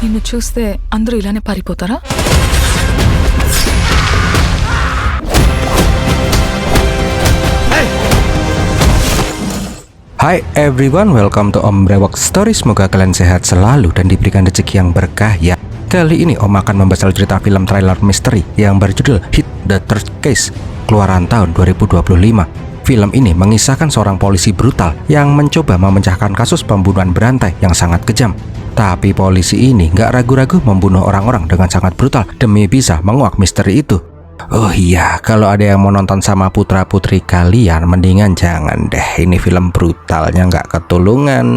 నిన్ను చూస్తే అందరూ ఇలానే పారిపోతారా? Hai everyone, welcome to Om Brewok Story. Semoga kalian sehat selalu dan diberikan rezeki yang berkah ya. Kali ini Om akan membahas cerita film trailer misteri yang berjudul Hit the Third Case, keluaran tahun 2025. Film ini mengisahkan seorang polisi brutal yang mencoba memecahkan kasus pembunuhan berantai yang sangat kejam. Tapi polisi ini nggak ragu-ragu membunuh orang-orang dengan sangat brutal demi bisa menguak misteri itu. Oh iya, kalau ada yang mau nonton sama putra-putri kalian, mendingan jangan deh. Ini film brutalnya nggak ketulungan.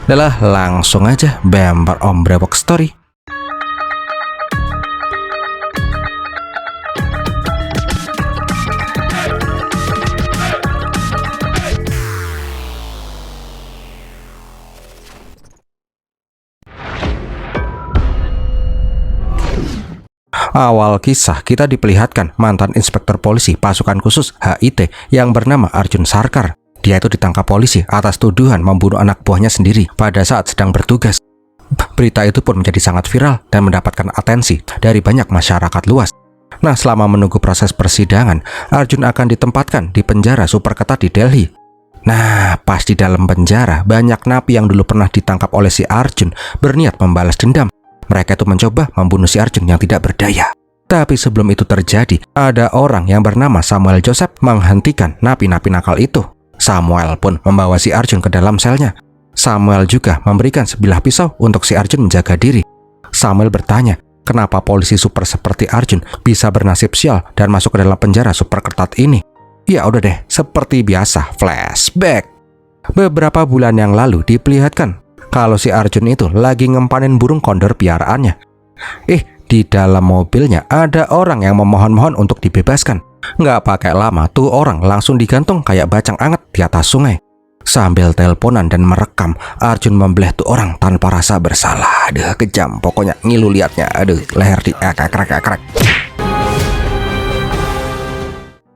Udah langsung aja bemper Om Brewok Story. Awal kisah kita diperlihatkan mantan inspektur polisi pasukan khusus HIT yang bernama Arjun Sarkar. Dia itu ditangkap polisi atas tuduhan membunuh anak buahnya sendiri pada saat sedang bertugas. Berita itu pun menjadi sangat viral dan mendapatkan atensi dari banyak masyarakat luas. Nah, selama menunggu proses persidangan, Arjun akan ditempatkan di penjara super ketat di Delhi. Nah, pas di dalam penjara, banyak napi yang dulu pernah ditangkap oleh si Arjun berniat membalas dendam. Mereka itu mencoba membunuh si Arjun yang tidak berdaya. Tapi sebelum itu terjadi, ada orang yang bernama Samuel Joseph menghentikan napi-napi nakal itu. Samuel pun membawa si Arjun ke dalam selnya. Samuel juga memberikan sebilah pisau untuk si Arjun menjaga diri. Samuel bertanya, kenapa polisi super seperti Arjun bisa bernasib sial dan masuk ke dalam penjara super ketat ini? Ya udah deh, seperti biasa, flashback. Beberapa bulan yang lalu diperlihatkan kalau si Arjun itu lagi ngempanin burung kondor piaraannya. Di dalam mobilnya ada orang yang memohon-mohon untuk dibebaskan. Nggak pakai lama tuh orang langsung digantung kayak bacang anget di atas sungai. Sambil teleponan dan merekam, Arjun membeleh tuh orang tanpa rasa bersalah. Aduh, kejam pokoknya, ngilu liatnya. Aduh, leher di krek.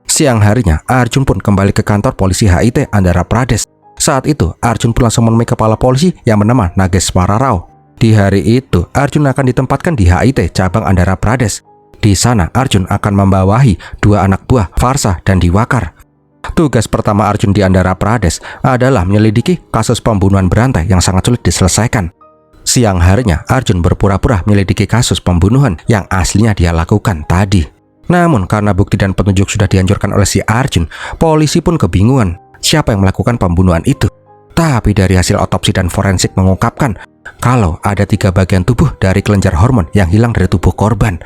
Siang harinya, Arjun pun kembali ke kantor polisi HIT Andhra Pradesh. Saat itu, Arjun pun langsung menemui kepala polisi yang bernama Nageswara Rao. Di hari itu, Arjun akan ditempatkan di HIT cabang Andhra Pradesh. Di sana, Arjun akan membawahi dua anak buah, Farsa dan Diwakar. Tugas pertama Arjun di Andhra Pradesh adalah menyelidiki kasus pembunuhan berantai yang sangat sulit diselesaikan. Siang harinya, Arjun berpura-pura menyelidiki kasus pembunuhan yang aslinya dia lakukan tadi. Namun, karena bukti dan petunjuk sudah dihancurkan oleh si Arjun, polisi pun kebingungan siapa yang melakukan pembunuhan itu. Tapi dari hasil otopsi dan forensik mengungkapkan kalau ada 3 bagian tubuh dari kelenjar hormon yang hilang dari tubuh korban.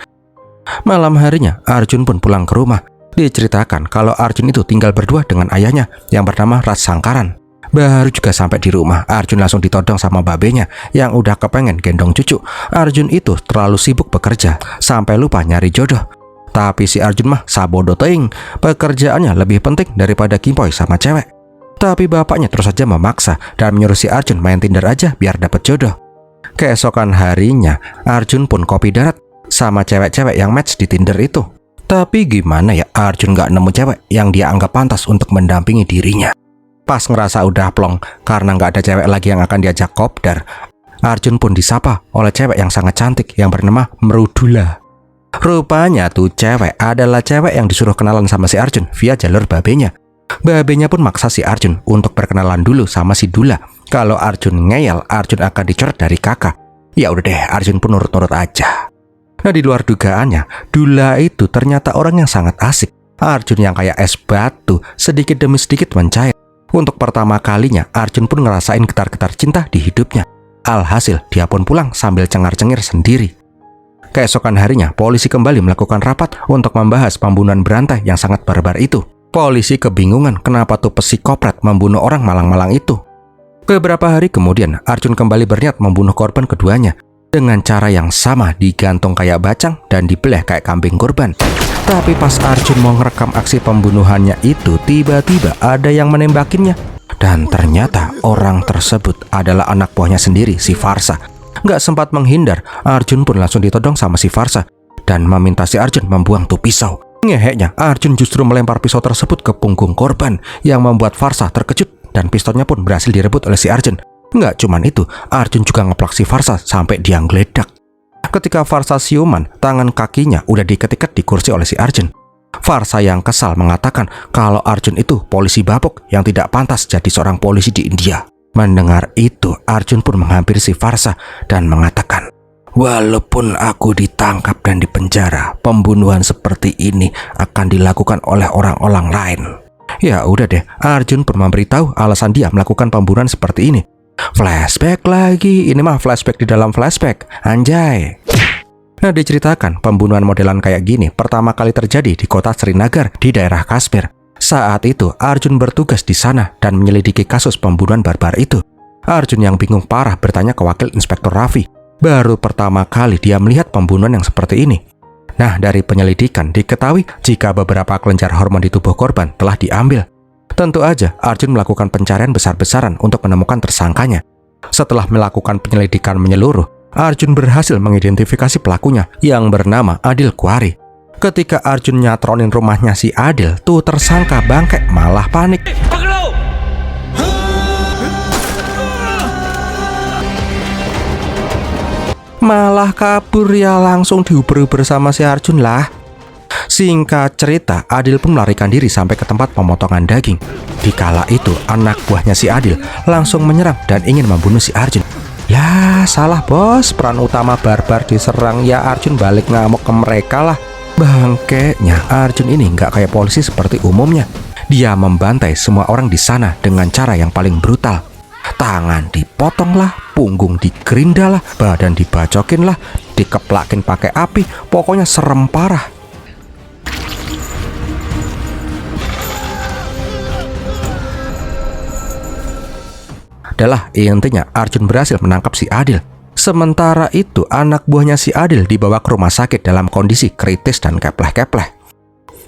Malam harinya, Arjun pun pulang ke rumah. Diceritakan kalau Arjun itu tinggal berdua dengan ayahnya yang bernama Raj Sangkaran. Baru juga sampai di rumah, Arjun langsung ditodong sama babenya yang udah kepengen gendong cucu. Arjun itu terlalu sibuk bekerja sampai lupa nyari jodoh. Tapi si Arjun mah sabodo teing, pekerjaannya lebih penting daripada kimpoy sama cewek. Tapi bapaknya terus saja memaksa dan menyuruh si Arjun main Tinder aja biar dapet jodoh. Keesokan harinya, Arjun pun kopi darat sama cewek-cewek yang match di Tinder itu. Tapi gimana ya, Arjun gak nemu cewek yang dia anggap pantas untuk mendampingi dirinya. Pas ngerasa udah plong karena gak ada cewek lagi yang akan diajak kopdar, Arjun pun disapa oleh cewek yang sangat cantik yang bernama Mrudula. Rupanya tuh cewek adalah cewek yang disuruh kenalan sama si Arjun via jalur babenya. Babenya pun maksa si Arjun untuk berkenalan dulu sama si Dula. Kalau Arjun ngeyel, Arjun akan dicoret dari kakak. Ya udah deh, Arjun pun nurut-nurut aja. Nah, di luar dugaannya, Dula itu ternyata orang yang sangat asik. Arjun yang kayak es batu, sedikit demi sedikit mencair. Untuk pertama kalinya, Arjun pun ngerasain getar-getar cinta di hidupnya. Alhasil, dia pun pulang sambil cengar-cengir sendiri. Keesokan harinya, polisi kembali melakukan rapat untuk membahas pembunuhan berantai yang sangat barbar itu. Polisi kebingungan kenapa tuh psikoprat membunuh orang malang-malang itu. Beberapa hari kemudian, Arjun kembali berniat membunuh korban keduanya. Dengan cara yang sama, digantung kayak bacang dan dibeleh kayak kambing kurban. Tapi pas Arjun mau ngerekam aksi pembunuhannya itu, tiba-tiba ada yang menembakinya. Dan ternyata orang tersebut adalah anak buahnya sendiri, si Farsa. Nggak sempat menghindar, Arjun pun langsung ditodong sama si Farsa dan meminta si Arjun membuang tuh pisau. Ngeheknya, Arjun justru melempar pisau tersebut ke punggung korban yang membuat Farsa terkejut dan pistolnya pun berhasil direbut oleh si Arjun. Nggak cuman itu, Arjun juga ngeplak si Farsa sampai dia ngeledak. Ketika Farsa siuman, tangan kakinya udah diketik-ketik di kursi oleh si Arjun. Farsa yang kesal mengatakan kalau Arjun itu polisi babok yang tidak pantas jadi seorang polisi di India. Mendengar itu, Arjun pun menghampiri si Farsa dan mengatakan, "Walaupun aku ditangkap dan dipenjara, pembunuhan seperti ini akan dilakukan oleh orang-orang lain." Ya udah deh, Arjun pun memberitahu alasan dia melakukan pembunuhan seperti ini. Flashback lagi, ini mah flashback di dalam flashback, anjay. Nah, diceritakan pembunuhan modelan kayak gini pertama kali terjadi di kota Srinagar di daerah Kashmir. Saat itu Arjun bertugas di sana dan menyelidiki kasus pembunuhan barbar itu. Arjun yang bingung parah bertanya ke wakil inspektur Raffi. Baru pertama kali dia melihat pembunuhan yang seperti ini. Nah, dari penyelidikan diketahui jika beberapa kelenjar hormon di tubuh korban telah diambil. Tentu aja Arjun melakukan pencarian besar-besaran untuk menemukan tersangkanya. Setelah melakukan penyelidikan menyeluruh, Arjun berhasil mengidentifikasi pelakunya yang bernama Adil Kuari. Ketika Arjun nyatronin rumahnya si Adil, tuh tersangka bangke malah panik. Malah kabur ya, langsung diuber-uber sama si Arjun lah. Singkat cerita, Adil pun melarikan diri sampai ke tempat pemotongan daging. Dikala itu, anak buahnya si Adil langsung menyerang dan ingin membunuh si Arjun. Ya, salah bos, peran utama barbar diserang, ya Arjun balik ngamuk ke mereka lah. Bangkeknya, Arjun ini nggak kayak polisi seperti umumnya. Dia membantai semua orang di sana dengan cara yang paling brutal. Tangan dipotong lah, punggung digerindal lah, badan dibacokin lah, dikeplakin pakai api, pokoknya serem parah. Adalah intinya Arjun berhasil menangkap si Adil. Sementara itu anak buahnya si Adil dibawa ke rumah sakit dalam kondisi kritis dan kepleh-kepleh.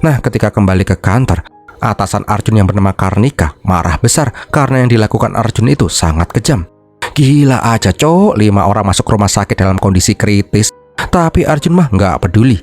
Nah, ketika kembali ke kantor, atasan Arjun yang bernama Karnika marah besar karena yang dilakukan Arjun itu sangat kejam. Gila aja cowok, 5 orang masuk rumah sakit dalam kondisi kritis, tapi Arjun mah nggak peduli.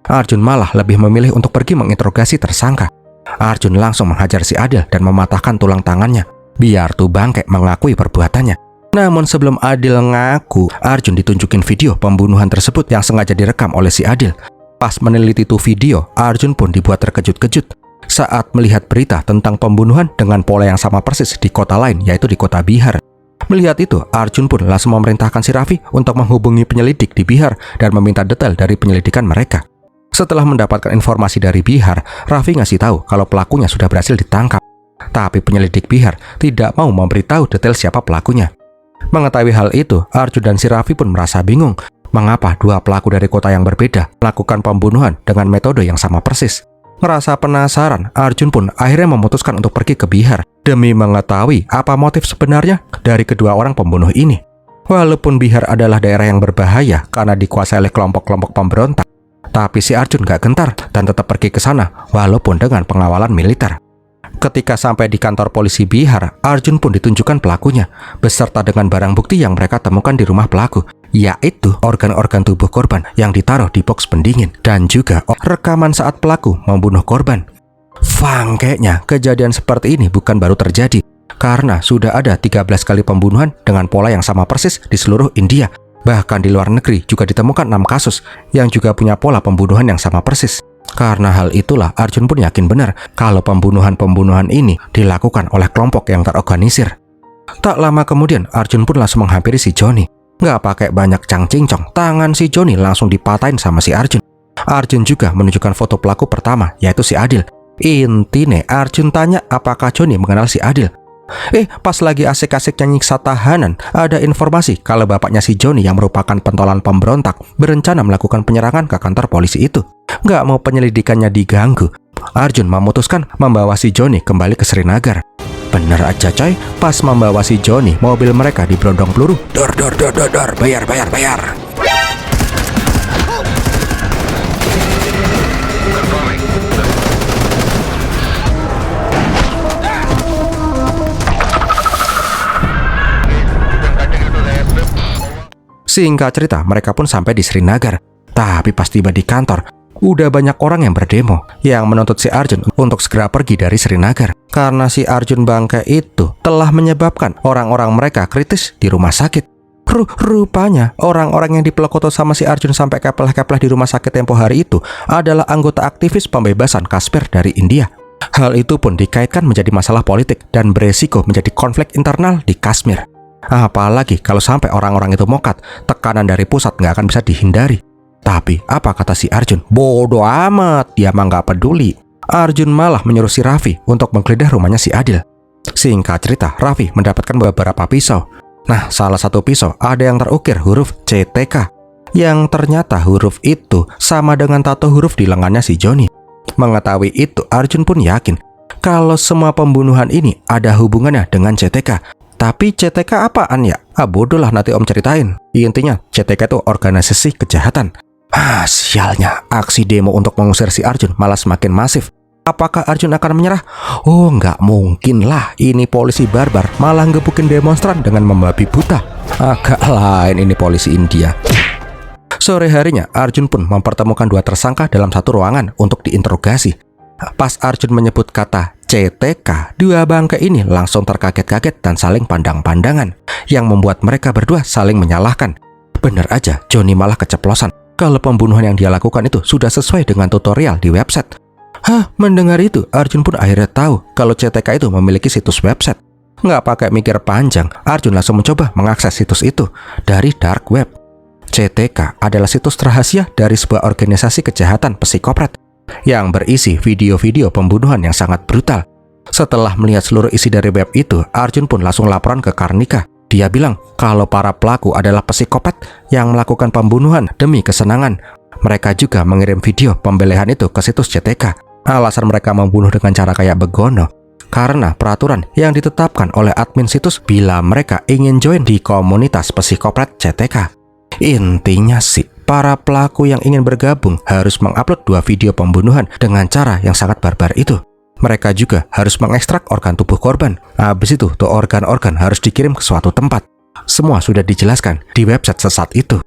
Arjun malah lebih memilih untuk pergi menginterogasi tersangka. Arjun langsung menghajar si Adil dan mematahkan tulang tangannya, biar tuh bangke mengakui perbuatannya. Namun sebelum Adil ngaku, Arjun ditunjukin video pembunuhan tersebut yang sengaja direkam oleh si Adil. Pas meneliti tuh video, Arjun pun dibuat terkejut-kejut saat melihat berita tentang pembunuhan dengan pola yang sama persis di kota lain, yaitu di kota Bihar. Melihat itu, Arjun pun langsung memerintahkan si Raffi untuk menghubungi penyelidik di Bihar dan meminta detail dari penyelidikan mereka. Setelah mendapatkan informasi dari Bihar, Raffi ngasih tahu kalau pelakunya sudah berhasil ditangkap. Tapi penyelidik Bihar tidak mau memberitahu detail siapa pelakunya. Mengetahui hal itu, Arjun dan si Raffi pun merasa bingung mengapa dua pelaku dari kota yang berbeda melakukan pembunuhan dengan metode yang sama persis. Merasa penasaran, Arjun pun akhirnya memutuskan untuk pergi ke Bihar demi mengetahui apa motif sebenarnya dari kedua orang pembunuh ini. Walaupun Bihar adalah daerah yang berbahaya karena dikuasai oleh kelompok-kelompok pemberontak, tapi si Arjun gak gentar dan tetap pergi ke sana walaupun dengan pengawalan militer. Ketika sampai di kantor polisi Bihar, Arjun pun ditunjukkan pelakunya beserta dengan barang bukti yang mereka temukan di rumah pelaku, yaitu organ-organ tubuh korban yang ditaruh di box pendingin dan juga rekaman saat pelaku membunuh korban. Fangkenya, kejadian seperti ini bukan baru terjadi karena sudah ada 13 kali pembunuhan dengan pola yang sama persis di seluruh India. Bahkan di luar negeri juga ditemukan 6 kasus yang juga punya pola pembunuhan yang sama persis. Karena hal itulah Arjun pun yakin benar kalau pembunuhan-pembunuhan ini dilakukan oleh kelompok yang terorganisir. Tak lama kemudian Arjun pun langsung menghampiri si Joni. Nggak pakai banyak cang-cincong, tangan si Joni langsung dipatahin sama si Arjun. Arjun juga menunjukkan foto pelaku pertama, yaitu si Adil. Intine Arjun tanya apakah Joni mengenal si Adil. Pas lagi asik-asiknya nyiksa tahanan, ada informasi kalau bapaknya si Joni yang merupakan pentolan pemberontak berencana melakukan penyerangan ke kantor polisi itu. Nggak mau penyelidikannya diganggu, Arjun memutuskan membawa si Joni kembali ke Srinagar. Bener aja coy, pas membawa si Joni, mobil mereka diberondong peluru. Dor, bayar. Singkat cerita, mereka pun sampai di Srinagar. Tapi pas tiba di kantor, udah banyak orang yang berdemo yang menuntut si Arjun untuk segera pergi dari Srinagar. Karena si Arjun bangke itu telah menyebabkan orang-orang mereka kritis di rumah sakit. Rupanya orang-orang yang dipelokoto sama si Arjun sampai keplah-keplah di rumah sakit tempo hari itu adalah anggota aktivis pembebasan Kashmir dari India. Hal itu pun dikaitkan menjadi masalah politik dan beresiko menjadi konflik internal di Kashmir. Apalagi kalau sampai orang-orang itu mokat, tekanan dari pusat nggak akan bisa dihindari. Tapi apa kata si Arjun? Bodoh amat, dia mah nggak peduli. Arjun malah menyuruh si Raffi untuk menggeledah rumahnya si Adil. Singkat cerita, Raffi mendapatkan beberapa pisau. Nah, salah satu pisau ada yang terukir huruf CTK, yang ternyata huruf itu sama dengan tato huruf di lengannya si Joni. Mengetahui itu, Arjun pun yakin kalau semua pembunuhan ini ada hubungannya dengan CTK. Tapi CTK apaan ya? Bodoh lah, nanti om ceritain. Intinya CTK itu organisasi kejahatan. Sialnya, aksi demo untuk mengusir si Arjun malah semakin masif. Apakah Arjun akan menyerah? Oh, nggak mungkin lah. Ini polisi barbar malah ngebukin demonstran dengan membabi buta. Agak lain ini polisi India. Sore harinya, Arjun pun mempertemukan dua tersangka dalam satu ruangan untuk diinterogasi. Pas Arjun menyebut kata CTK, dua bangke ini langsung terkaget-kaget dan saling pandang-pandangan, yang membuat mereka berdua saling menyalahkan. Bener aja, Joni malah keceplosan kalau pembunuhan yang dia lakukan itu sudah sesuai dengan tutorial di website. Mendengar itu, Arjun pun akhirnya tahu kalau CTK itu memiliki situs website. Nggak pakai mikir panjang, Arjun langsung mencoba mengakses situs itu dari dark web. CTK adalah situs rahasia dari sebuah organisasi kejahatan psikoprat yang berisi video-video pembunuhan yang sangat brutal. Setelah melihat seluruh isi dari web itu, Arjun pun langsung laporan ke Karnika. Dia bilang kalau para pelaku adalah psikopat yang melakukan pembunuhan demi kesenangan. Mereka juga mengirim video pembelehan itu ke situs CTK. Alasan mereka membunuh dengan cara kayak begono karena peraturan yang ditetapkan oleh admin situs bila mereka ingin join di komunitas psikoprat CTK. Intinya sih, para pelaku yang ingin bergabung harus mengupload 2 video pembunuhan dengan cara yang sangat barbar itu. Mereka juga harus mengekstrak organ tubuh korban. Habis itu, tuh organ-organ harus dikirim ke suatu tempat. Semua sudah dijelaskan di website sesat itu.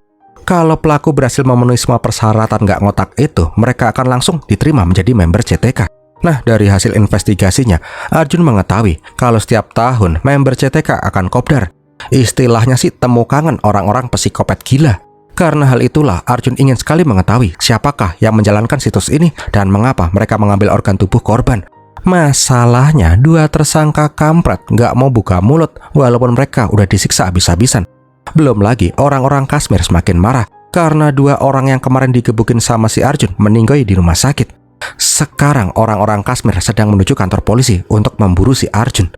Kalau pelaku berhasil memenuhi semua persyaratan nggak ngotak itu, mereka akan langsung diterima menjadi member CTK. Nah, dari hasil investigasinya, Arjun mengetahui kalau setiap tahun member CTK akan kopdar. Istilahnya sih temu kangen orang-orang psikopat gila. Karena hal itulah, Arjun ingin sekali mengetahui siapakah yang menjalankan situs ini dan mengapa mereka mengambil organ tubuh korban. Masalahnya, 2 tersangka kampret nggak mau buka mulut walaupun mereka udah disiksa habis-habisan. Belum lagi orang-orang Kashmir semakin marah karena 2 orang yang kemarin digebukin sama si Arjun meninggoy di rumah sakit. Sekarang orang-orang Kashmir sedang menuju kantor polisi untuk memburu si Arjun.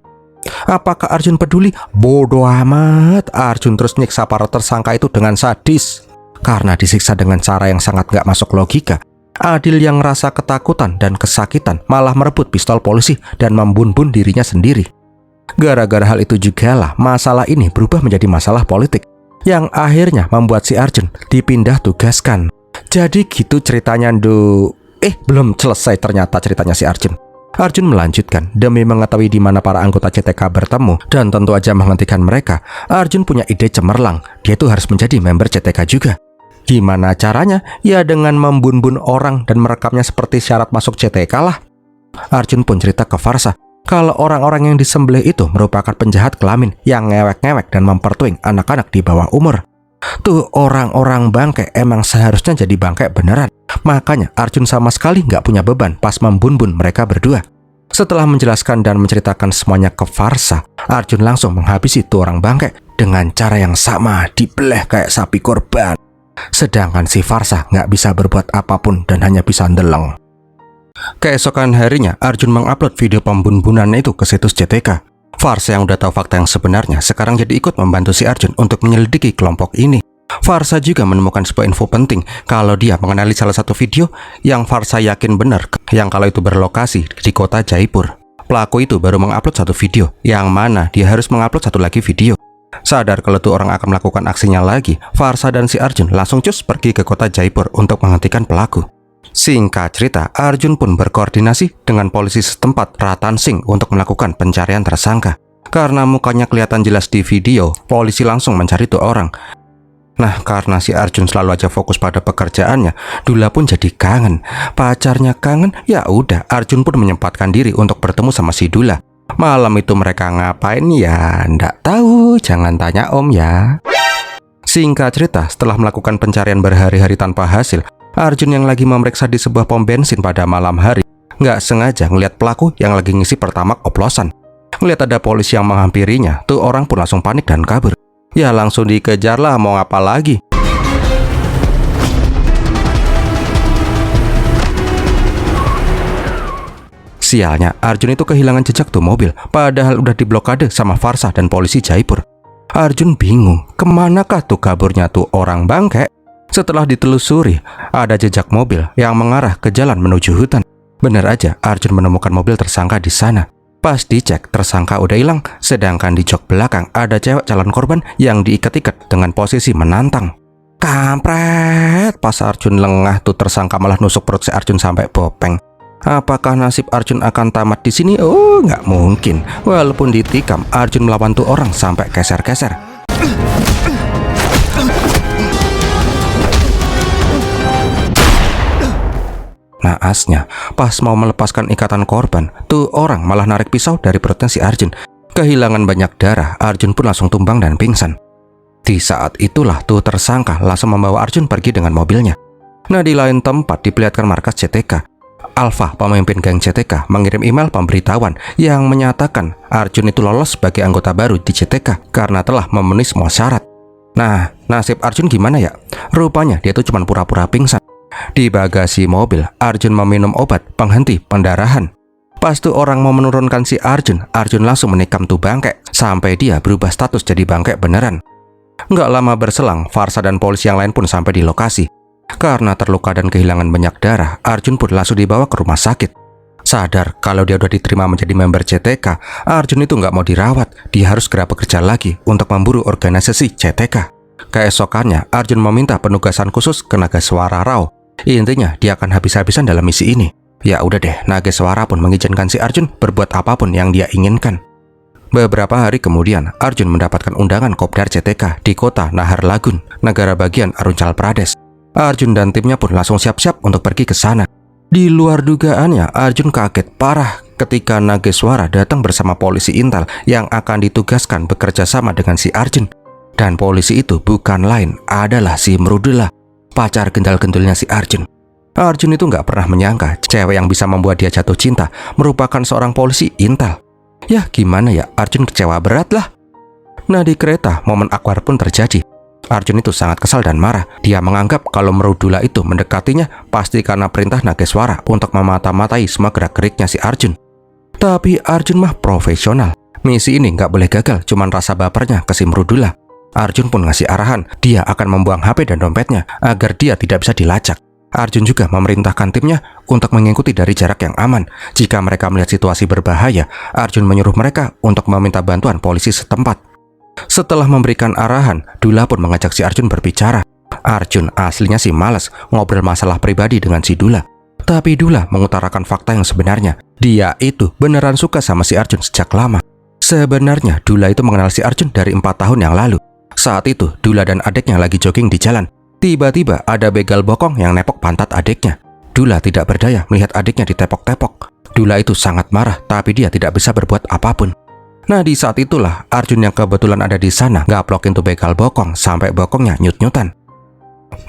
Apakah Arjun peduli? Bodoh amat. Arjun terus nyiksa para tersangka itu dengan sadis. Karena disiksa dengan cara yang sangat gak masuk logika, Adil yang rasa ketakutan dan kesakitan malah merebut pistol polisi dan membun-bun dirinya sendiri. Gara-gara hal itu juga lah masalah ini berubah menjadi masalah politik yang akhirnya membuat si Arjun dipindah tugaskan. Jadi gitu ceritanya belum selesai ternyata ceritanya si Arjun. Arjun melanjutkan, demi mengetahui di mana para anggota CTK bertemu dan tentu aja menghentikan mereka, Arjun punya ide cemerlang. Dia tuh harus menjadi member CTK juga. Gimana caranya? Ya dengan membun-bun orang dan merekamnya seperti syarat masuk CTK lah. Arjun pun cerita ke Farsa kalau orang-orang yang disembelih itu merupakan penjahat kelamin yang ngewek-ngewek dan mempertuing anak-anak di bawah umur. Tuh orang-orang bangke emang seharusnya jadi bangke beneran. Makanya Arjun sama sekali nggak punya beban pas membun-bun mereka berdua. Setelah menjelaskan dan menceritakan semuanya ke Farsa, Arjun langsung menghabisi tuh orang bangke dengan cara yang sama, dibeleh kayak sapi korban. Sedangkan si Farsa nggak bisa berbuat apapun dan hanya bisa ndeleng. Keesokan harinya, Arjun mengupload video pembunuhan itu ke situs CTK. Farsa yang udah tahu fakta yang sebenarnya sekarang jadi ikut membantu si Arjun untuk menyelidiki kelompok ini. Farsa juga menemukan sebuah info penting kalau dia mengenali salah satu video yang Farsa yakin benar yang kalau itu berlokasi di kota Jaipur. Pelaku itu baru mengupload 1 video, yang mana dia harus mengupload 1 lagi video. Sadar kalau tuh orang akan melakukan aksinya lagi, Farsa dan si Arjun langsung cus pergi ke kota Jaipur untuk menghentikan pelaku. Singkat cerita, Arjun pun berkoordinasi dengan polisi setempat Ratan Singh untuk melakukan pencarian tersangka. Karena mukanya kelihatan jelas di video, polisi langsung mencari tuh orang. Nah, karena si Arjun selalu aja fokus pada pekerjaannya, Dula pun jadi kangen. Pacarnya kangen, ya udah, Arjun pun menyempatkan diri untuk bertemu sama si Dula. Malam itu mereka ngapain ya? Nggak tahu, jangan tanya om ya. Singkat cerita, setelah melakukan pencarian berhari-hari tanpa hasil, Arjun yang lagi memeriksa di sebuah pom bensin pada malam hari nggak sengaja ngeliat pelaku yang lagi ngisi pertamak oplosan. Ngeliat ada polisi yang menghampirinya, tuh orang pun langsung panik dan kabur. Ya langsung dikejar lah, mau apa lagi. Sialnya, Arjun itu kehilangan jejak tuh mobil, padahal udah diblokade sama Farsah dan polisi Jaipur. Arjun bingung, kemanakah tuh kaburnya tuh orang bangke? Setelah ditelusuri, ada jejak mobil yang mengarah ke jalan menuju hutan. Bener aja, Arjun menemukan mobil tersangka di sana. Pas dicek, tersangka udah hilang, sedangkan di jok belakang ada cewek calon korban yang diikat-ikat dengan posisi menantang. Kampret! Pas Arjun lengah tuh tersangka malah nusuk perut si Arjun sampai bopeng. Apakah nasib Arjun akan tamat di sini? Oh, nggak mungkin. Walaupun ditikam, Arjun melawan tuh orang sampai keser-keser. Naasnya, pas mau melepaskan ikatan korban, tuh orang malah narik pisau dari perutnya si Arjun. Kehilangan banyak darah, Arjun pun langsung tumbang dan pingsan. Di saat itulah tuh tersangka langsung membawa Arjun pergi dengan mobilnya. Nah, di lain tempat diperlihatkan markas CTK. Alfa, pemimpin geng CTK, mengirim email pemberitahuan yang menyatakan Arjun itu lolos sebagai anggota baru di CTK karena telah memenuhi semua syarat. Nah, nasib Arjun gimana ya? Rupanya dia tuh cuma pura-pura pingsan. Di bagasi mobil, Arjun meminum obat penghenti pendarahan. Pas tuh orang mau menurunkan si Arjun, Arjun langsung menikam tuh bangke sampai dia berubah status jadi bangke beneran. Nggak lama berselang, Farsah dan polisi yang lain pun sampai di lokasi. Karena terluka dan kehilangan banyak darah, Arjun pun langsung dibawa ke rumah sakit. Sadar kalau dia udah diterima menjadi member CTK, Arjun itu nggak mau dirawat. Dia harus segera bekerja lagi untuk memburu organisasi CTK. Keesokannya, Arjun meminta penugasan khusus ke Nageswara Rao. Intinya, dia akan habis-habisan dalam misi ini. Ya udah deh, Nageswara pun mengizinkan si Arjun berbuat apapun yang dia inginkan. Beberapa hari kemudian, Arjun mendapatkan undangan Kopdar CTK di kota Nahar Lagun, negara bagian Arunachal Pradesh. Arjun dan timnya pun langsung siap-siap untuk pergi ke sana. Di luar dugaannya, Arjun kaget parah ketika Nageswara datang bersama polisi Intel yang akan ditugaskan bekerja sama dengan si Arjun. Dan polisi itu bukan lain adalah si Mrudula, pacar gendal-gendulnya si Arjun. Arjun itu nggak pernah menyangka cewek yang bisa membuat dia jatuh cinta merupakan seorang polisi Intel. Ya gimana ya, Arjun kecewa berat lah. Nah, di kereta, momen akwar pun terjadi. Arjun itu sangat kesal dan marah. Dia menganggap kalau Mrudula itu mendekatinya pasti karena perintah Nageswara untuk memata-matai semua gerak-geriknya si Arjun. Tapi Arjun mah profesional. Misi ini nggak boleh gagal, cuman rasa bapernya ke si Mrudula. Arjun pun ngasih arahan, dia akan membuang HP dan dompetnya agar dia tidak bisa dilacak. Arjun juga memerintahkan timnya untuk mengikuti dari jarak yang aman. Jika mereka melihat situasi berbahaya, Arjun menyuruh mereka untuk meminta bantuan polisi setempat. Setelah memberikan arahan, Dula pun mengajak si Arjun berbicara. Arjun aslinya sih malas ngobrol masalah pribadi dengan si Dula. Tapi Dula mengutarakan fakta yang sebenarnya. Dia itu beneran suka sama si Arjun sejak lama. Sebenarnya Dula itu mengenal si Arjun dari 4 tahun yang lalu. Saat itu Dula dan adiknya lagi jogging di jalan. Tiba-tiba ada begal bokong yang nepok pantat adiknya. Dula tidak berdaya melihat adiknya ditepok-tepok. Dula itu sangat marah, tapi dia tidak bisa berbuat apapun. Nah, di saat itulah Arjun yang kebetulan ada di sana gaplokin tuh begal bokong sampai bokongnya nyut-nyutan.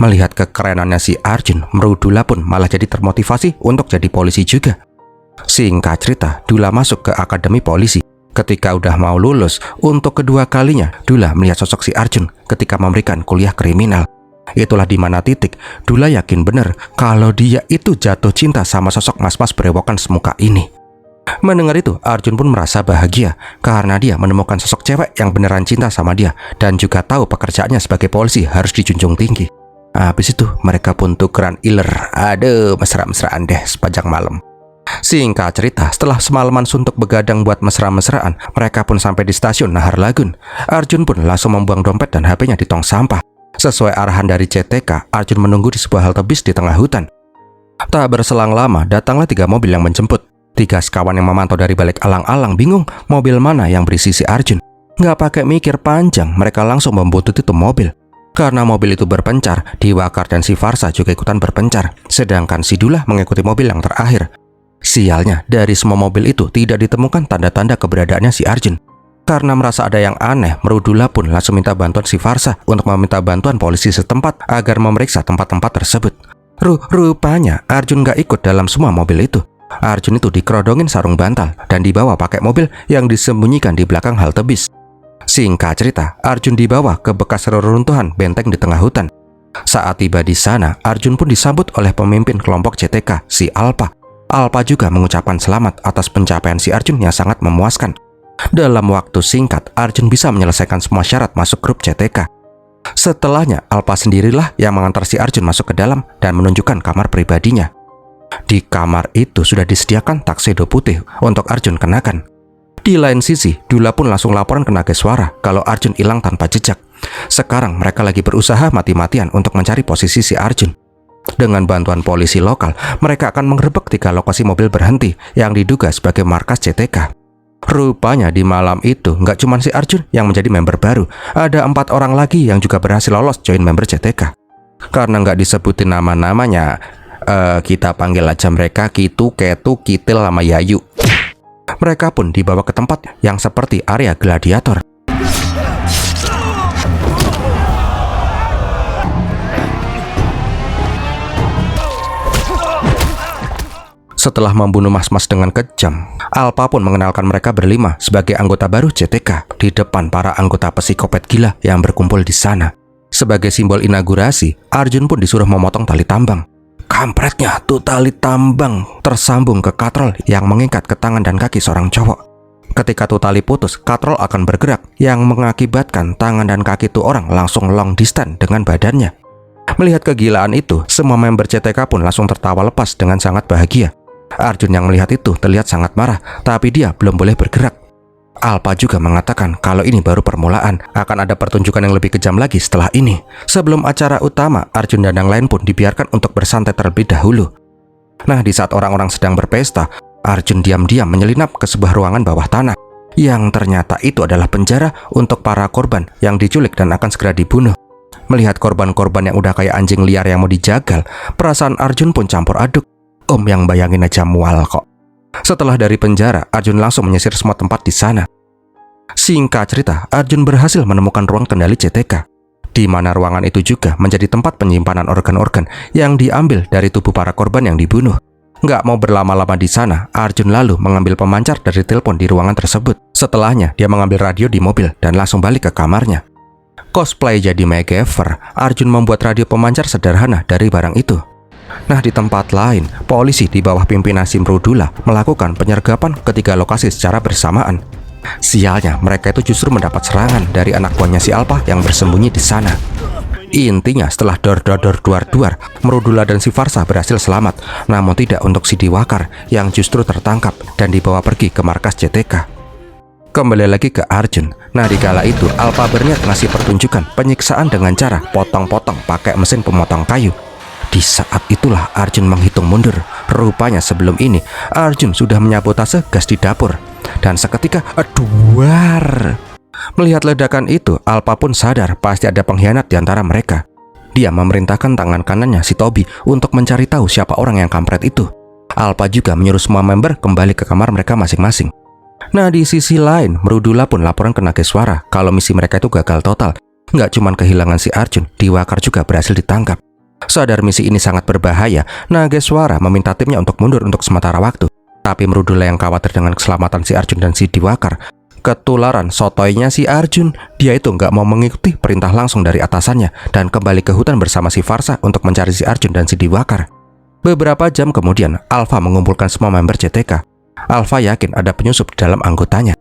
Melihat kekerenannya si Arjun, Mrudula pun malah jadi termotivasi untuk jadi polisi juga. Singkat cerita, Dula masuk ke akademi polisi. Ketika udah mau lulus, untuk kedua kalinya Dula melihat sosok si Arjun ketika memberikan kuliah kriminal. Itulah di mana titik Dula yakin bener kalau dia itu jatuh cinta sama sosok mas-mas berewokan semuka ini. Mendengar itu, Arjun pun merasa bahagia karena dia menemukan sosok cewek yang beneran cinta sama dia dan juga tahu pekerjaannya sebagai polisi harus dijunjung tinggi. Habis itu, mereka pun tukeran iler. Aduh, mesra-mesraan deh sepanjang malam. Singkat cerita, setelah semalaman suntuk begadang buat mesra-mesraan, mereka pun sampai di stasiun Nahar Lagun. Arjun pun langsung membuang dompet dan HP-nya di tong sampah. Sesuai arahan dari CTK, Arjun menunggu di sebuah halte bis di tengah hutan. Tak berselang lama, datanglah 3 mobil yang menjemput. 3 sekawan yang memantau dari balik alang-alang bingung mobil mana yang berisi si Arjun. Nggak pakai mikir panjang, mereka langsung membuntuti tuh mobil. Karena mobil itu berpencar, Diwakar dan si Farsah juga ikutan berpencar. Sedangkan si Dula mengikuti mobil yang terakhir. Sialnya, dari semua mobil itu tidak ditemukan tanda-tanda keberadaannya si Arjun. Karena merasa ada yang aneh, Mrudula pun langsung minta bantuan si Farsa untuk meminta bantuan polisi setempat agar memeriksa tempat-tempat tersebut. Rupanya Arjun gak ikut dalam semua mobil itu. Arjun itu dikerodongin sarung bantal dan dibawa pakai mobil yang disembunyikan di belakang halte bis. Singkat cerita, Arjun dibawa ke bekas reruntuhan benteng di tengah hutan. Saat tiba di sana, Arjun pun disambut oleh pemimpin kelompok CTK, si Alpa. Alpa juga mengucapkan selamat atas pencapaian si Arjun yang sangat memuaskan. Dalam waktu singkat, Arjun bisa menyelesaikan semua syarat masuk grup CTK. Setelahnya, Alpa sendirilah yang mengantar si Arjun masuk ke dalam dan menunjukkan kamar pribadinya. Di kamar itu sudah disediakan tuxedo putih untuk Arjun kenakan. Di lain sisi, Dula pun langsung laporan ke Nageswara kalau Arjun hilang tanpa jejak. Sekarang mereka lagi berusaha mati-matian untuk mencari posisi si Arjun. Dengan bantuan polisi lokal, mereka akan mengerebek 3 lokasi mobil berhenti yang diduga sebagai markas CTK. Rupanya di malam itu nggak cuma si Arjun yang menjadi member baru, ada 4 orang lagi yang juga berhasil lolos join member CTK. Karena nggak disebutin nama-namanya, kita panggil aja mereka Kitu, Ketu, Kitil, sama Yayu. Mereka pun dibawa ke tempat yang seperti area gladiator. Setelah membunuh mas-mas dengan kejam, Alpa pun mengenalkan mereka berlima sebagai anggota baru CTK di depan para anggota psikopat gila yang berkumpul di sana. Sebagai simbol inaugurasi, Arjun pun disuruh memotong tali tambang. Kampretnya, tuh tali tambang tersambung ke katrol yang mengikat ke tangan dan kaki seorang cowok. Ketika tuh tali putus, katrol akan bergerak yang mengakibatkan tangan dan kaki tuh orang langsung long distance dengan badannya. Melihat kegilaan itu, semua member CTK pun langsung tertawa lepas dengan sangat bahagia. Arjun yang melihat itu terlihat sangat marah, tapi dia belum boleh bergerak. Alpa juga mengatakan kalau ini baru permulaan, akan ada pertunjukan yang lebih kejam lagi setelah ini. Sebelum acara utama, Arjun dan yang lain pun dibiarkan untuk bersantai terlebih dahulu. Nah, di saat orang-orang sedang berpesta, Arjun diam-diam menyelinap ke sebuah ruangan bawah tanah, yang ternyata itu adalah penjara untuk para korban yang diculik dan akan segera dibunuh. Melihat korban-korban yang udah kayak anjing liar yang mau dijagal, perasaan Arjun pun campur aduk. Yang bayangin aja mual kok. Setelah dari penjara, Arjun langsung menyisir semua tempat di sana. Singkat cerita, Arjun berhasil menemukan ruang kendali CTK, di mana ruangan itu juga menjadi tempat penyimpanan organ-organ yang diambil dari tubuh para korban yang dibunuh. Nggak mau berlama-lama di sana, Arjun lalu mengambil pemancar dari telepon di ruangan tersebut. Setelahnya, dia mengambil radio di mobil dan langsung balik ke kamarnya. Cosplay jadi MacGyver, Arjun membuat radio pemancar sederhana dari barang itu. Nah, di tempat lain, polisi di bawah pimpinan si Mrudula melakukan penyergapan ke 3 lokasi secara bersamaan. Sialnya, mereka itu justru mendapat serangan dari anak buahnya si Alpa yang bersembunyi di sana. Intinya, setelah duar, Mrudula dan si Farsa berhasil selamat, namun tidak untuk si Diwakar yang justru tertangkap dan dibawa pergi ke markas CTK. Kembali lagi ke Arjun. Nah, di kala itu Alpa berniat ngasih pertunjukan penyiksaan dengan cara potong-potong pakai mesin pemotong kayu. Di saat itulah Arjun menghitung mundur. Rupanya sebelum ini Arjun sudah menyabotase gas di dapur. Dan seketika duar. Melihat ledakan itu, Alpa pun sadar pasti ada pengkhianat di antara mereka. Dia memerintahkan tangan kanannya si Tobi untuk mencari tahu siapa orang yang kampret itu. Alpa juga menyuruh semua member kembali ke kamar mereka masing-masing. Nah, di sisi lain, Mrudula pun laporan ke Nageswara kalau misi mereka itu gagal total. Nggak cuma kehilangan si Arjun, Diwakar juga berhasil ditangkap. Sadar misi ini sangat berbahaya, Nageswara meminta timnya untuk mundur untuk sementara waktu. Tapi Mrudula yang khawatir dengan keselamatan si Arjun dan si Diwakar. Ketularan sotoynya si Arjun, dia itu nggak mau mengikuti perintah langsung dari atasannya dan kembali ke hutan bersama si Farsa untuk mencari si Arjun dan si Diwakar. Beberapa jam kemudian, Alpha mengumpulkan semua member CTK. Alpha yakin ada penyusup di dalam anggotanya.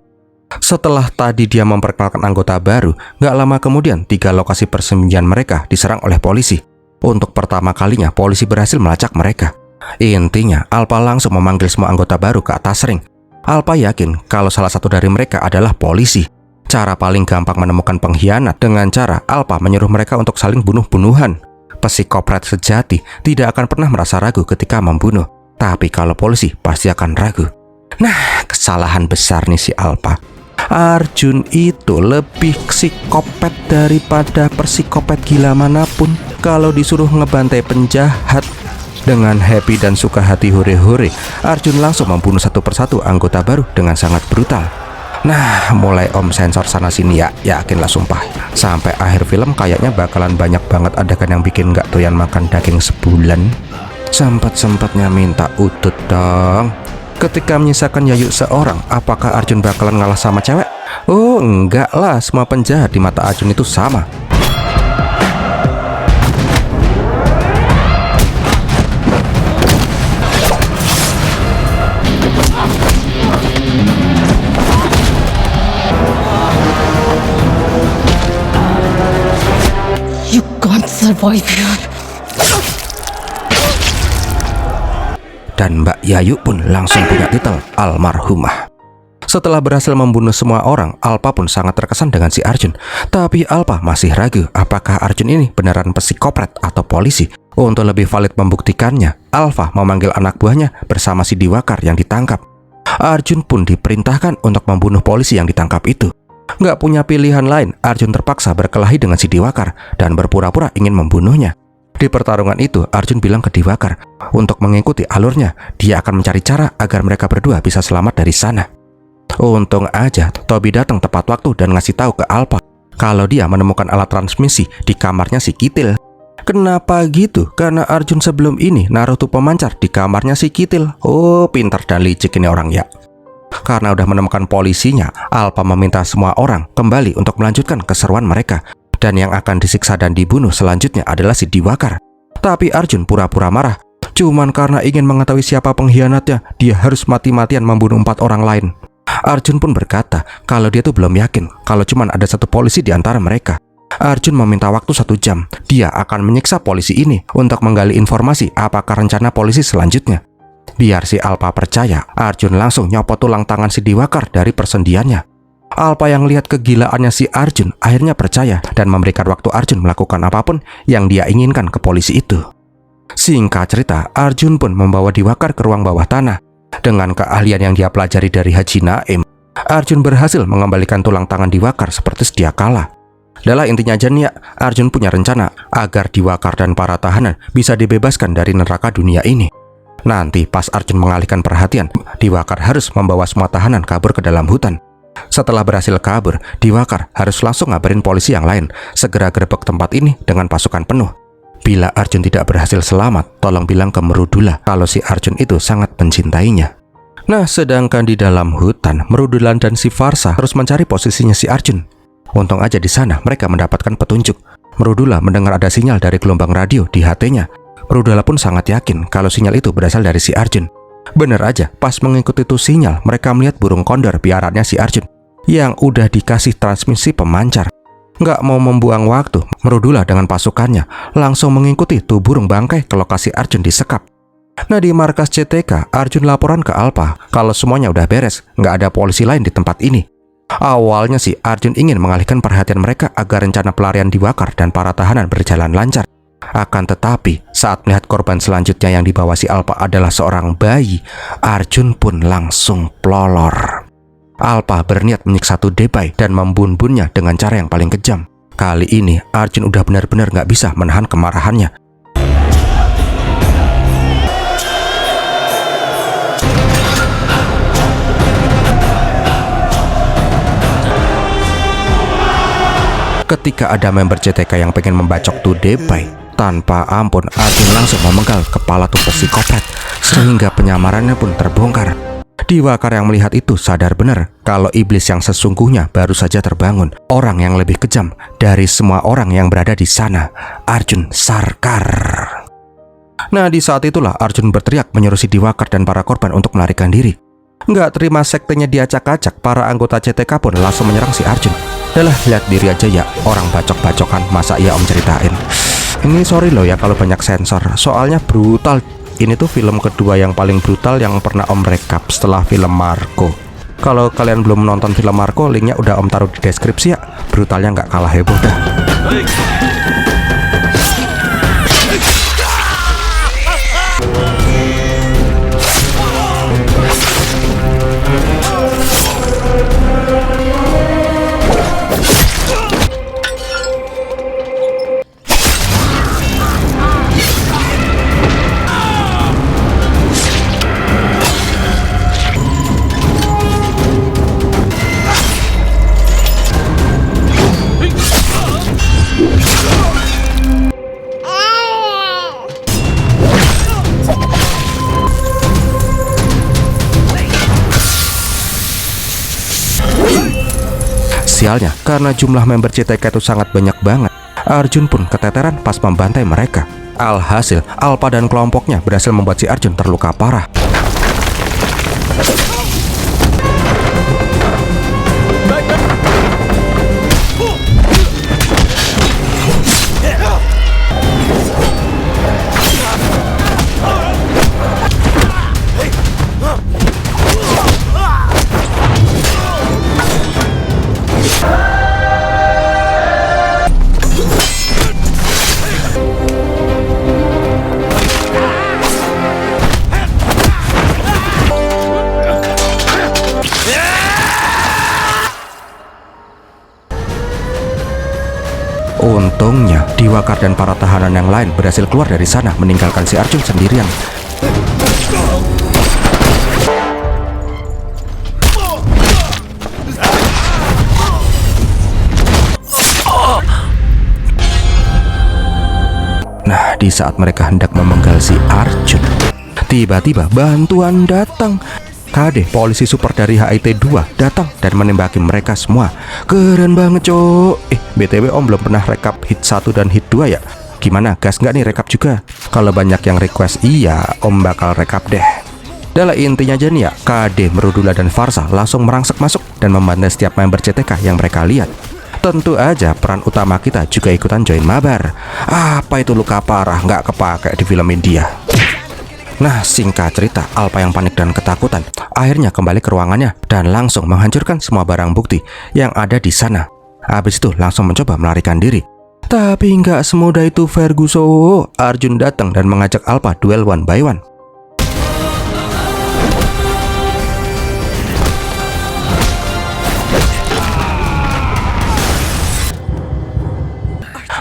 Setelah tadi dia memperkenalkan anggota baru, nggak lama kemudian 3 lokasi persembunyian mereka diserang oleh polisi. Untuk pertama kalinya, polisi berhasil melacak mereka. Intinya, Alpha langsung memanggil semua anggota baru ke atas ring. Alpha yakin kalau salah satu dari mereka adalah polisi. Cara paling gampang menemukan pengkhianat dengan cara Alpha menyuruh mereka untuk saling bunuh-bunuhan. Psikoprat sejati tidak akan pernah merasa ragu ketika membunuh. Tapi kalau polisi pasti akan ragu. Nah, kesalahan besar nih si Alpha. Arjun itu lebih psikopat daripada psikopat gila manapun. Kalau disuruh ngebantai penjahat, dengan happy dan suka hati hore-hore, Arjun langsung membunuh satu persatu anggota baru dengan sangat brutal. Nah, mulai om sensor sana sini ya, yakinlah sumpah. Sampai akhir film kayaknya bakalan banyak banget adegan yang bikin nggak doyan makan daging sebulan. Sempet-sempetnya minta udut dong. Ketika menyisakan Yayu seorang, apakah Arjun bakalan ngalah sama cewek? Oh enggak lah, semua penjahat di mata Arjun itu sama. You can't survive here. Dan Mbak Yayu pun langsung punya titel almarhumah. Setelah berhasil membunuh semua orang, Alpa pun sangat terkesan dengan si Arjun. Tapi Alpa masih ragu apakah Arjun ini beneran psikoprat atau polisi. Untuk lebih valid membuktikannya, Alpha memanggil anak buahnya bersama si Diwakar yang ditangkap. Arjun pun diperintahkan untuk membunuh polisi yang ditangkap itu. Nggak punya pilihan lain, Arjun terpaksa berkelahi dengan si Diwakar dan berpura-pura ingin membunuhnya. Di pertarungan itu, Arjun bilang ke Diwakar untuk mengikuti alurnya, dia akan mencari cara agar mereka berdua bisa selamat dari sana. Untung aja Tobi datang tepat waktu dan ngasih tahu ke Alpha kalau dia menemukan alat transmisi di kamarnya si Kitil. Kenapa gitu? Karena Arjun sebelum ini naruh tuh pemancar di kamarnya si Kitil. Oh, pintar dan licik ini orang ya. Karena udah menemukan polisinya, Alpha meminta semua orang kembali untuk melanjutkan keseruan mereka. Dan yang akan disiksa dan dibunuh selanjutnya adalah si Diwakar. Tapi Arjun pura-pura marah. Cuman karena ingin mengetahui siapa pengkhianatnya, dia harus mati-matian membunuh 4 orang lain. Arjun pun berkata kalau dia tuh belum yakin kalau cuman ada 1 polisi di antara mereka. Arjun meminta waktu 1 jam. Dia akan menyiksa polisi ini untuk menggali informasi apakah rencana polisi selanjutnya. Biar si Alpha percaya, Arjun langsung nyopot tulang tangan si Diwakar dari persendiannya. Alpha yang lihat kegilaannya si Arjun akhirnya percaya dan memberikan waktu Arjun melakukan apapun yang dia inginkan ke polisi itu. Singkat cerita, Arjun pun membawa Diwakar ke ruang bawah tanah. Dengan keahlian yang dia pelajari dari Haji Naim, Arjun berhasil mengembalikan tulang tangan Diwakar seperti sedia kala. Adalah intinya aja nih ya, Arjun punya rencana agar Diwakar dan para tahanan bisa dibebaskan dari neraka dunia ini. Nanti pas Arjun mengalihkan perhatian, Diwakar harus membawa semua tahanan kabur ke dalam hutan. Setelah berhasil kabur, Diwakar harus langsung ngabarin polisi yang lain segera gerebek tempat ini dengan pasukan penuh. Bila Arjun tidak berhasil selamat, tolong bilang ke Merudula kalau si Arjun itu sangat mencintainya. Nah, sedangkan di dalam hutan, Merudulan dan si Farsa terus mencari posisinya si Arjun. Untung aja di sana mereka mendapatkan petunjuk. Merudula mendengar ada sinyal dari gelombang radio di HT-nya. Merudula pun sangat yakin kalau sinyal itu berasal dari si Arjun. Bener aja, pas mengikuti itu sinyal, mereka melihat burung kondor piarannya si Arjun yang udah dikasih transmisi pemancar. Nggak mau membuang waktu, Merudula dengan pasukannya langsung mengikuti tuh burung bangkai ke lokasi Arjun disekap. Nah, di markas CTK, Arjun laporan ke Alpha kalau semuanya udah beres, nggak ada polisi lain di tempat ini. Awalnya sih Arjun ingin mengalihkan perhatian mereka agar rencana pelarian Diwakar dan para tahanan berjalan lancar. Akan tetapi, saat melihat korban selanjutnya yang dibawa si Alpha adalah seorang bayi, Arjun pun langsung plolor. Alpha berniat menyiksa tuh Debai dan membunbunnya dengan cara yang paling kejam. Kali ini, Arjun udah benar-benar nggak bisa menahan kemarahannya. Ketika ada member CTK yang pengen membacok tuh Debai, tanpa ampun Arjun langsung memenggal kepala tuh psikopat sehingga penyamarannya pun terbongkar. Diwakar yang melihat itu sadar benar kalau iblis yang sesungguhnya baru saja terbangun. Orang yang lebih kejam dari semua orang yang berada di sana, Arjun Sarkar. Nah, di saat itulah Arjun berteriak menyuruh si Diwakar dan para korban untuk melarikan diri. Nggak terima sektenya diacak-acak, para anggota CTK pun langsung menyerang si Arjun. Yalah, lihat diri aja ya, orang bacok-bacokan, masa iya om ceritain. Ini sorry loh ya kalau banyak sensor, soalnya brutal. Ini tuh film kedua yang paling brutal yang pernah om rekap setelah film Marco. Kalau kalian belum nonton film Marco, linknya udah om taruh di deskripsi ya. Brutalnya nggak kalah heboh dah. Sialnya, karena jumlah member CTK itu sangat banyak banget, Arjun pun keteteran pas membantai mereka. Alhasil, Alpa dan kelompoknya berhasil membuat si Arjun terluka parah. Untungnya, Diwakar dan para tahanan yang lain berhasil keluar dari sana, meninggalkan si Arjun sendirian. Nah, di saat mereka hendak memenggal si Arjun, tiba-tiba bantuan datang. KD, polisi super dari HIT 2 datang dan menembaki mereka semua. Keren banget, cok. BTW Om belum pernah rekap hit 1 dan hit 2 ya? Gimana, gas nggak nih rekap juga? Kalau banyak yang request iya, Om bakal rekap deh. Dalam intinya aja nih ya, KD, Merudula dan Farsa langsung merangsek masuk dan membantai setiap member CTK yang mereka lihat. Tentu aja peran utama kita juga ikutan join mabar. Apa itu luka parah nggak kepake di film India. Nah, singkat cerita, Alpa yang panik dan ketakutan akhirnya kembali ke ruangannya dan langsung menghancurkan semua barang bukti yang ada di sana. Habis itu langsung mencoba melarikan diri. Tapi nggak semudah itu, Ferguson. Arjun datang dan mengajak Alpa duel 1 by 1.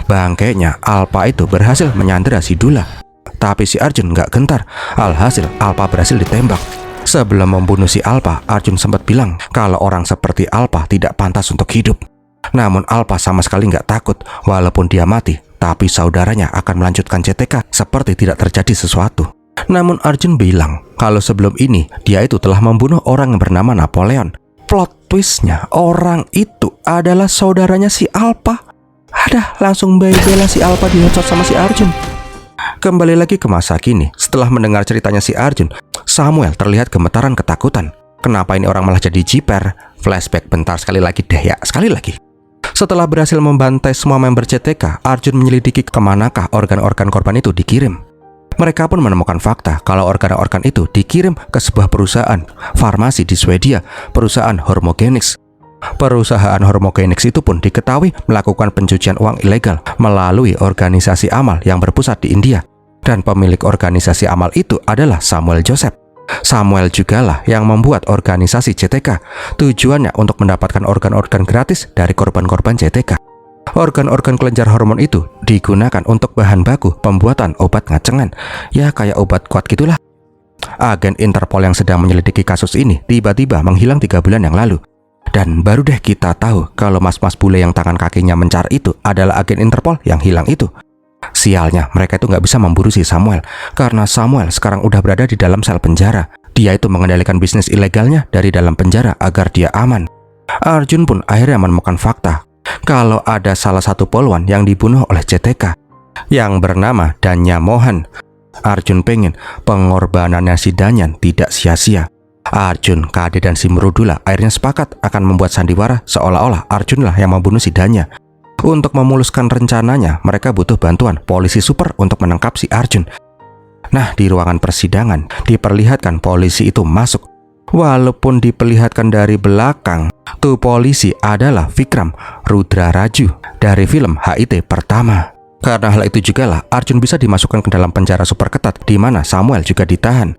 Bangkainya Alpa itu berhasil menyandera si Dula. Tapi si Arjun nggak gentar. Alhasil, Alpa berhasil ditembak. Sebelum membunuh si Alpa, Arjun sempat bilang kalau orang seperti Alpa tidak pantas untuk hidup. Namun Alpa sama sekali nggak takut. Walaupun dia mati, tapi saudaranya akan melanjutkan CTK seperti tidak terjadi sesuatu. Namun Arjun bilang kalau sebelum ini dia itu telah membunuh orang yang bernama Napoleon. Plot twistnya, orang itu adalah saudaranya si Alpa. Ada langsung bela si Alpa dihocot sama si Arjun. Kembali lagi ke masa kini, setelah mendengar ceritanya si Arjun, Samuel terlihat gemetaran ketakutan. Kenapa ini orang malah jadi jiper? Flashback bentar sekali lagi deh ya, sekali lagi. Setelah berhasil membantai semua member CTK, Arjun menyelidiki kemanakah organ-organ korban itu dikirim. Mereka pun menemukan fakta kalau organ-organ itu dikirim ke sebuah perusahaan farmasi di Swedia, perusahaan Hormogenix. Perusahaan Hormogenix itu pun diketahui melakukan pencucian uang ilegal melalui organisasi amal yang berpusat di India. Dan pemilik organisasi amal itu adalah Samuel Joseph. Samuel jugalah yang membuat organisasi CTK. Tujuannya untuk mendapatkan organ-organ gratis dari korban-korban CTK. Organ-organ kelenjar hormon itu digunakan untuk bahan baku pembuatan obat ngacengan. Ya kayak obat kuat gitulah. Agen Interpol yang sedang menyelidiki kasus ini tiba-tiba menghilang 3 bulan yang lalu. Dan baru deh kita tahu kalau mas-mas bule yang tangan kakinya mencar itu adalah agen Interpol yang hilang itu. Sialnya, mereka itu nggak bisa memburu si Samuel karena Samuel sekarang udah berada di dalam sel penjara. Dia itu mengendalikan bisnis ilegalnya dari dalam penjara agar dia aman. Arjun pun akhirnya menemukan fakta kalau ada salah satu polwan yang dibunuh oleh CTK yang bernama Danya Mohan. Arjun pengen pengorbanannya si Danyan tidak sia-sia. Arjun, KD dan si Merudula akhirnya sepakat akan membuat sandiwara seolah-olah Arjun lah yang membunuh si Danya. Untuk memuluskan rencananya, mereka butuh bantuan polisi super untuk menangkap si Arjun. Nah, di ruangan persidangan diperlihatkan polisi itu masuk. Walaupun diperlihatkan dari belakang, tuh polisi adalah Vikram Rudra Raju dari film HIT pertama. Karena hal itu jugalah Arjun bisa dimasukkan ke dalam penjara super ketat di mana Samuel juga ditahan.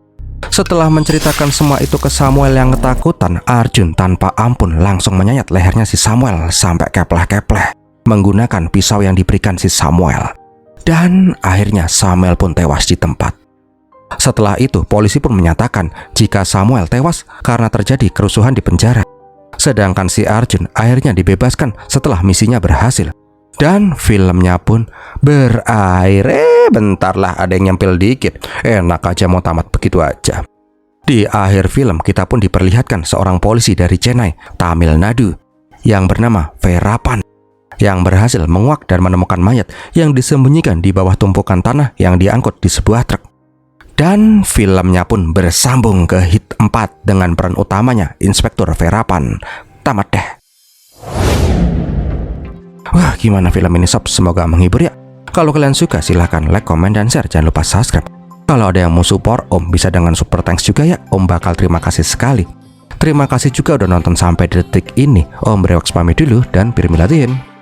Setelah menceritakan semua itu ke Samuel yang ketakutan, Arjun tanpa ampun langsung menyayat lehernya si Samuel sampai kepleh-kepleh menggunakan pisau yang diberikan si Samuel. Dan akhirnya Samuel pun tewas di tempat. Setelah itu, polisi pun menyatakan jika Samuel tewas karena terjadi kerusuhan di penjara. Sedangkan si Arjun akhirnya dibebaskan setelah misinya berhasil. Dan filmnya pun berakhir. Bentarlah, ada yang nyempil dikit. Enak aja mau tamat begitu aja. Di akhir film kita pun diperlihatkan seorang polisi dari Chennai, Tamil Nadu, yang bernama Verapan, yang berhasil menguak dan menemukan mayat yang disembunyikan di bawah tumpukan tanah yang diangkut di sebuah truk. Dan filmnya pun bersambung ke hit 4 dengan peran utamanya Inspektur Verapan. Tamat deh. Wah, gimana film ini sob? Semoga menghibur ya. Kalau kalian suka silahkan like, komen, dan share. Jangan lupa subscribe. Kalau ada yang mau support Om bisa dengan super thanks juga ya. Om bakal terima kasih sekali. Terima kasih juga udah nonton sampai detik ini. Om Brewoks pamit dulu dan Pirmilatin.